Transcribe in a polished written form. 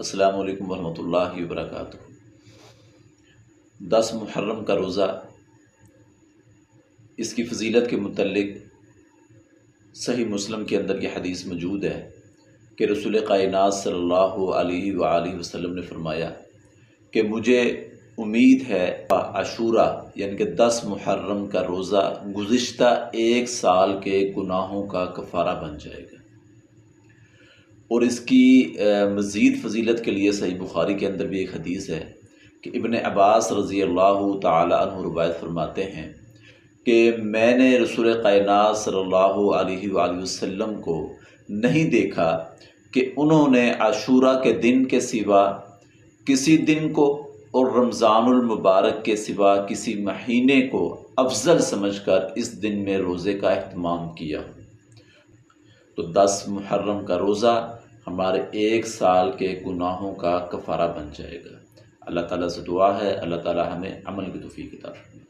السلام علیکم ورحمۃ اللہ وبرکاتہ۔ 10 محرم کا روزہ، اس کی فضیلت کے متعلق صحیح مسلم کے اندر یہ حدیث موجود ہے کہ رسول کائنات صلی اللہ علیہ وآلہ وسلم نے فرمایا کہ مجھے امید ہے عاشورہ یعنی کہ 10 محرم کا روزہ گزشتہ 1 سال کے گناہوں کا کفارہ بن جائے گا۔ اور اس کی مزید فضیلت کے لیے صحیح بخاری کے اندر بھی ایک حدیث ہے کہ ابن عباس رضی اللہ تعالی عنہ روایت فرماتے ہیں کہ میں نے رسول کائنات صلی اللہ علیہ وآلہ وسلم کو نہیں دیکھا کہ انہوں نے عاشورہ کے دن کے سوا کسی دن کو اور رمضان المبارک کے سوا کسی مہینے کو افضل سمجھ کر اس دن میں روزے کا اہتمام کیا۔ تو 10 محرم کا روزہ ہمارے 1 سال کے گناہوں کا کفارہ بن جائے گا۔ اللہ تعالیٰ سے دعا ہے اللہ تعالیٰ ہمیں عمل کی توفیق عطا فرمائے۔